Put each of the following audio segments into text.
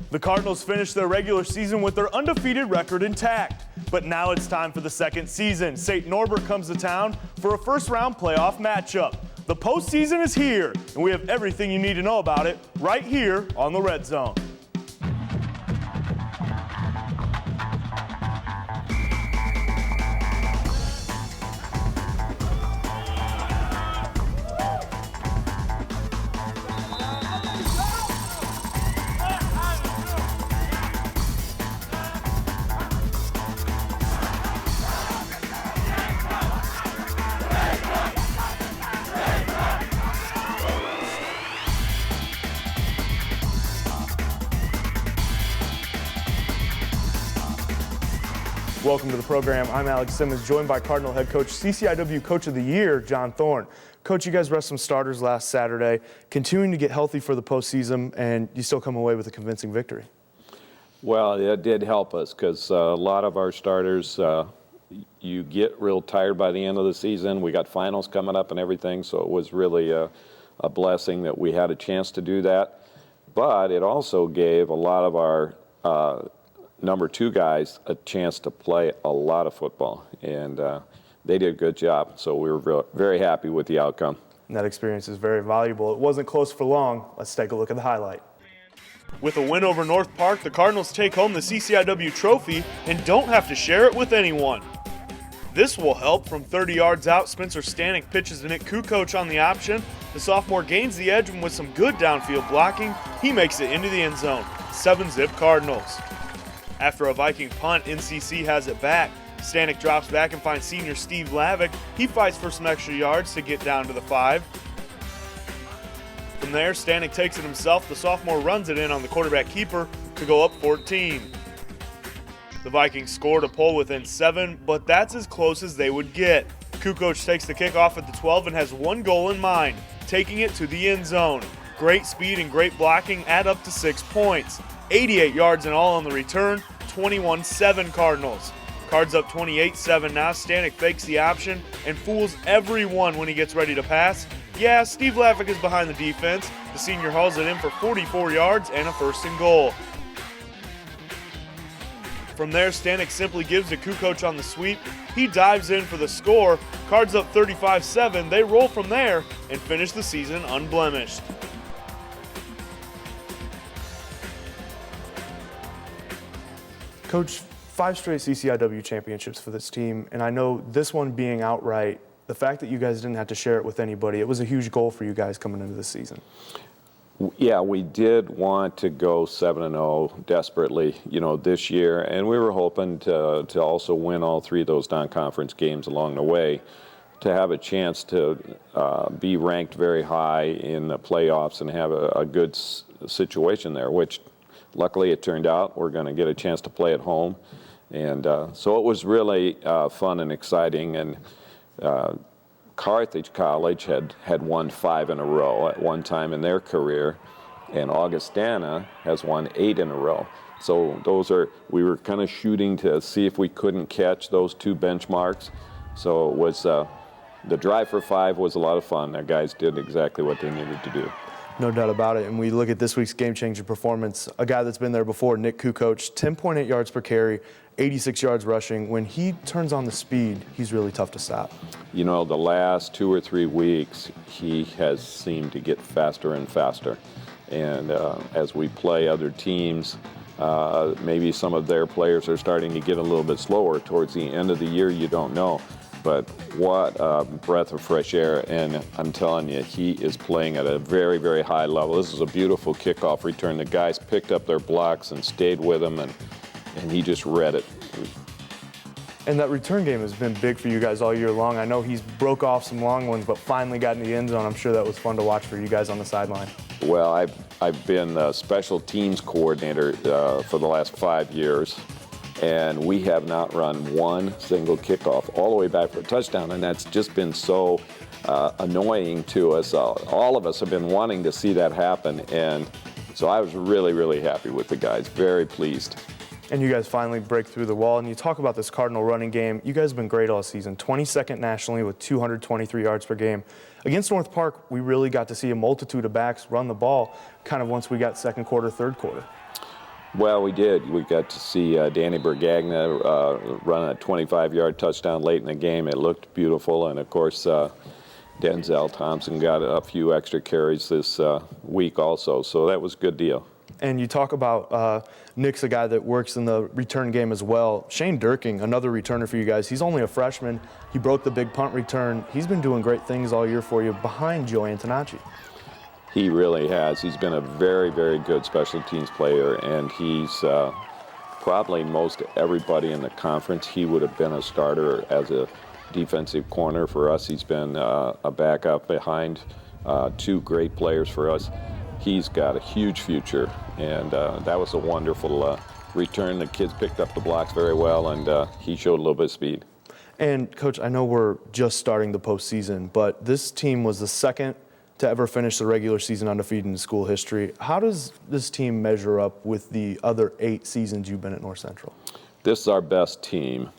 The Cardinals finished their regular season with their undefeated record intact. But now it's time for the second season. St. Norbert comes to town for a first-round playoff matchup. The postseason is here, and we have everything you need to know about it right here on the Red Zone. Welcome to the program. I'm Alex Simmons, joined by Cardinal head coach, CCIW Coach of the Year, John Thorne. Coach, you guys rest some starters last Saturday, continuing to get healthy for the postseason, and you still come away with a convincing victory. Well, it did help us because a lot of our starters, you get real tired by the end of the season. We got finals coming up and everything, so it was really a blessing that we had a chance to do that. But it also gave a lot of our number two guys a chance to play a lot of football, and they did a good job. So we were very happy with the outcome. And that experience is very valuable. It wasn't close for long. Let's take a look at the highlight. With a win over North Park, the Cardinals take home the CCIW trophy and don't have to share it with anyone. This will help. From 30 yards out, Spencer Stanek pitches to Nick Kukoc on the option. The sophomore gains the edge, and with some good downfield blocking, he makes it into the end zone. 7-zip Cardinals. After a Viking punt, NCC has it back. Stanek drops back and finds senior Steve Lavick. He fights for some extra yards to get down to the 5. From there, Stanek takes it himself. The sophomore runs it in on the quarterback keeper to go up 14. The Vikings score to pull within 7, but that's as close as they would get. Kukoc takes the kickoff at the 12 and has one goal in mind, taking it to the end zone. Great speed and great blocking add up to 6 points. 88 yards in all on the return, 21-7 Cardinals. Cards up 28-7 now. Stanek fakes the option and fools everyone when he gets ready to pass. Yeah, Steve Lavick is behind the defense. The senior hauls it in for 44 yards and a 1st and goal. From there, Stanek simply gives to Kukoc on the sweep. He dives in for the score. Cards up 35-7. They roll from there and finish the season unblemished. Coach, 5 straight CCIW championships for this team, and I know this one being outright, the fact that you guys didn't have to share it with anybody, it was a huge goal for you guys coming into this season. Yeah, we did want to go 7-0 desperately, this year, and we were hoping to also win all 3 of those non-conference games along the way, to have a chance to be ranked very high in the playoffs and have a good situation there, which luckily it turned out. We're going to get a chance to play at home. And so it was really fun and exciting. And Carthage College had won 5 in a row at one time in their career. And Augustana has won 8 in a row. So we were kind of shooting to see if we couldn't catch those 2 benchmarks. So it was, the drive for 5 was a lot of fun. Our guys did exactly what they needed to do. No doubt about it. And we look at this week's game-changing performance. A guy that's been there before, Nick Kukoc, 10.8 yards per carry, 86 yards rushing. When he turns on the speed, he's really tough to stop. The last 2 or 3 weeks, he has seemed to get faster and faster. And as we play other teams, maybe some of their players are starting to get a little bit slower towards the end of the year. You don't know. But what a breath of fresh air, and I'm telling you, he is playing at a very, very high level. This is a beautiful kickoff return. The guys picked up their blocks and stayed with him, and he just read it. And that return game has been big for you guys all year long. I know he's broke off some long ones, but finally got in the end zone. I'm sure that was fun to watch for you guys on the sideline. Well, I've been a special teams coordinator for the last 5 years. And we have not run one single kickoff all the way back for a touchdown, and that's just been so annoying to us. All of us have been wanting to see that happen, and so I was really, really happy with the guys, very pleased. And you guys finally break through the wall, and you talk about this Cardinal running game. You guys have been great all season, 22nd nationally with 223 yards per game. Against North Park, we really got to see a multitude of backs run the ball kind of once we got second quarter, third quarter. Well, we did. We got to see Danny Bergagna run a 25-yard touchdown late in the game. It looked beautiful, and of course, Denzel Thompson got a few extra carries this week also, so that was a good deal. And you talk about Nick's a guy that works in the return game as well. Shane Durking, another returner for you guys. He's only a freshman. He broke the big punt return. He's been doing great things all year for you behind Joe Antonacci. He really has. He's been a very, very good special teams player, and he's probably most everybody in the conference. He would have been a starter as a defensive corner for us. He's been a backup behind two great players for us. He's got a huge future, and that was a wonderful return. The kids picked up the blocks very well, and he showed a little bit of speed. And, Coach, I know we're just starting the postseason, but this team was the second to ever finish the regular season undefeated in school history. How does this team measure up with the other 8 seasons you've been at North Central? This is our best team.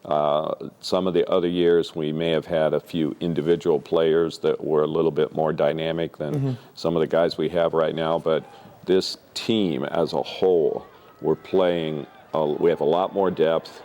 Some of the other years we may have had a few individual players that were a little bit more dynamic than some of the guys we have right now, but this team as a whole, we're playing, we have a lot more depth.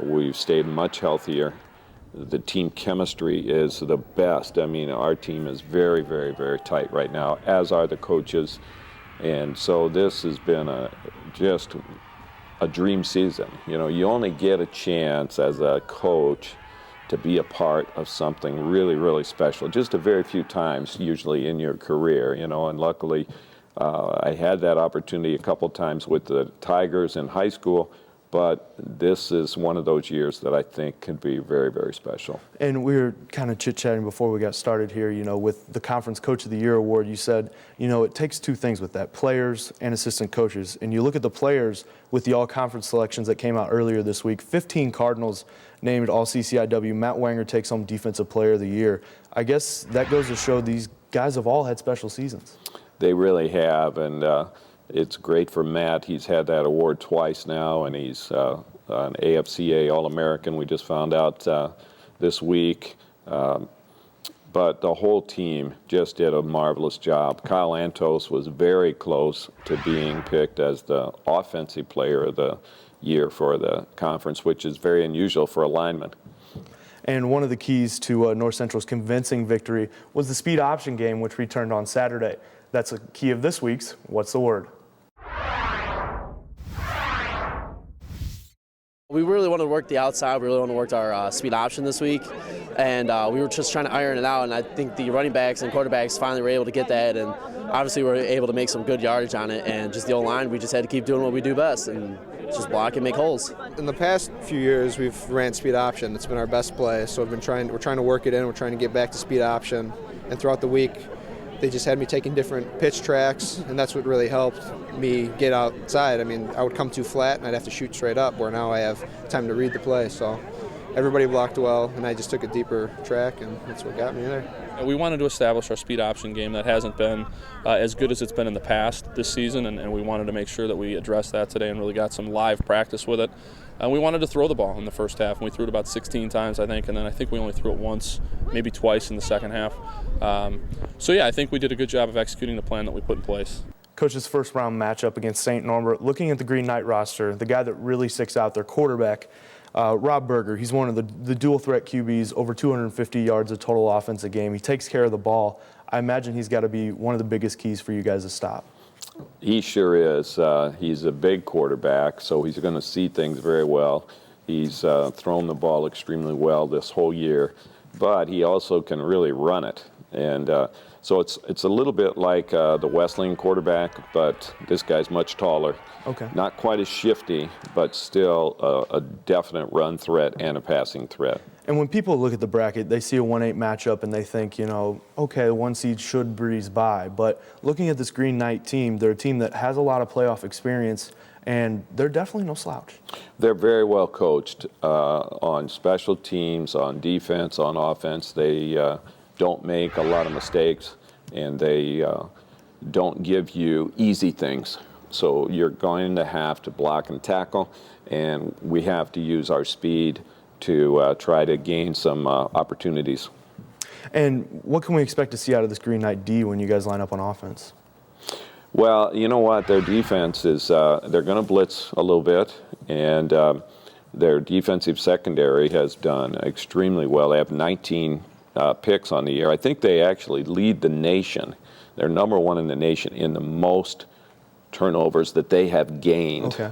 We've stayed much healthier. The team chemistry is the best. I mean, our team is very, very, very tight right now, as are the coaches. And so this has been just a dream season. You know, you only get a chance as a coach to be a part of something really, really special, just a very few times usually in your career, you know, and luckily I had that opportunity a couple times with the Tigers in high school, but this is one of those years that I think can be very, very special. And we were kind of chit-chatting before we got started here, you know, with the Conference Coach of the Year award. You said, you know, it takes 2 things with that, players and assistant coaches. And you look at the players with the all-conference selections that came out earlier this week, 15 Cardinals named all-CCIW. Matt Wanger takes home Defensive Player of the Year. I guess that goes to show these guys have all had special seasons. They really have, and it's great for Matt. He's had that award twice now, and he's an AFCA All-American. We just found out this week. But the whole team just did a marvelous job. Kyle Antos was very close to being picked as the Offensive Player of the Year for the conference, which is very unusual for a lineman. And one of the keys to North Central's convincing victory was the speed option game, which returned on Saturday. That's a key of this week's What's the Word? We really wanted to work the outside. We really wanted to work our speed option this week, and we were just trying to iron it out, and I think the running backs and quarterbacks finally were able to get that, and obviously we were able to make some good yardage on it, and just the O-line, we just had to keep doing what we do best, and just block and make holes. In the past few years, we've ran speed option. It's been our best play, so we're trying to work it in. We're trying to get back to speed option, and throughout the week, they just had me taking different pitch tracks, and that's what really helped me get outside. I mean, I would come too flat, and I'd have to shoot straight up, where now I have time to read the play. So everybody blocked well, and I just took a deeper track, and that's what got me there. We wanted to establish our speed option game that hasn't been as good as it's been in the past this season, and we wanted to make sure that we addressed that today and really got some live practice with it. We wanted to throw the ball in the first half, and we threw it about 16 times, I think, and then I think we only threw it once, maybe twice in the second half. So, yeah, I think we did a good job of executing the plan that we put in place. Coach's first-round matchup against St. Norbert. Looking at the Green Knight roster, the guy that really sticks out, their quarterback, Rob Berger. He's one of the dual-threat QBs, over 250 yards of total offense a game. He takes care of the ball. I imagine he's got to be one of the biggest keys for you guys to stop. He sure is. He's a big quarterback, so he's going to see things very well. He's thrown the ball extremely well this whole year, but he also can really run it. And so it's a little bit like the Wesleyan quarterback, but this guy's much taller. Okay. Not quite as shifty, but still a definite run threat and a passing threat. And when people look at the bracket, they see a 1-8 matchup and they think, you know, okay, 1 seed should breeze by. But looking at this Green Knight team, they're a team that has a lot of playoff experience, and they're definitely no slouch. They're very well coached on special teams, on defense, on offense. They don't make a lot of mistakes, and they don't give you easy things. So you're going to have to block and tackle, and we have to use our speed to try to gain some opportunities. And what can we expect to see out of this Green Knight D when you guys line up on offense? Well, you know what? Their defense is, they're going to blitz a little bit, and their defensive secondary has done extremely well. They have 19 picks on the year. I think they actually lead the nation. They're number one in the nation in the most turnovers that they have gained. Okay.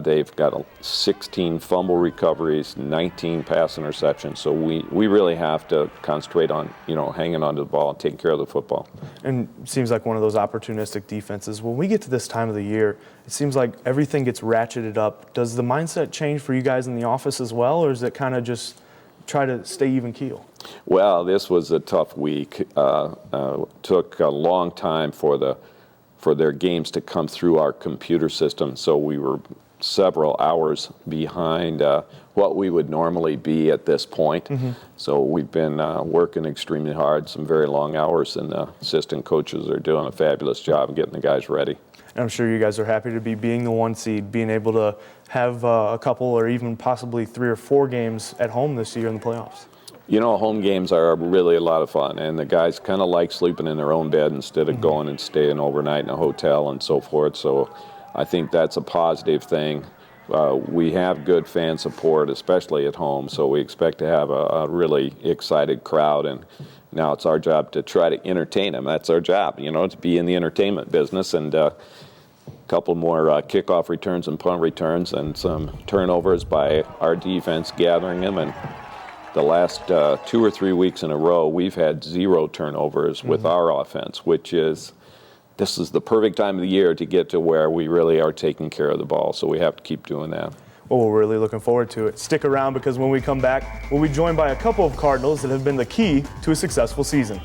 They've got 16 fumble recoveries, 19 pass interceptions. So we really have to concentrate on, hanging onto the ball and taking care of the football. And it seems like one of those opportunistic defenses. When we get to this time of the year, it seems like everything gets ratcheted up. Does the mindset change for you guys in the office as well, or is it kind of just try to stay even keel? Well, this was a tough week. Took a long time for their games to come through our computer system, so we were several hours behind what we would normally be at this point. Mm-hmm. So we've been working extremely hard, some very long hours, and the assistant coaches are doing a fabulous job of getting the guys ready. And I'm sure you guys are happy to be being the 1 seed, being able to have a couple or even possibly 3 or 4 games at home this year in the playoffs. Home games are really a lot of fun, and the guys kind of like sleeping in their own bed instead of going and staying overnight in a hotel and so forth. So I think that's a positive thing. We have good fan support, especially at home, so we expect to have a really excited crowd, and now it's our job to try to entertain them. That's our job, to be in the entertainment business, and a couple more kickoff returns and punt returns and some turnovers by our defense gathering them. And the last 2 or 3 weeks in a row, we've had 0 turnovers with our offense, this is the perfect time of the year to get to where we really are taking care of the ball, so we have to keep doing that. Well, we're really looking forward to it. Stick around, because when we come back, we'll be joined by a couple of Cardinals that have been the key to a successful season.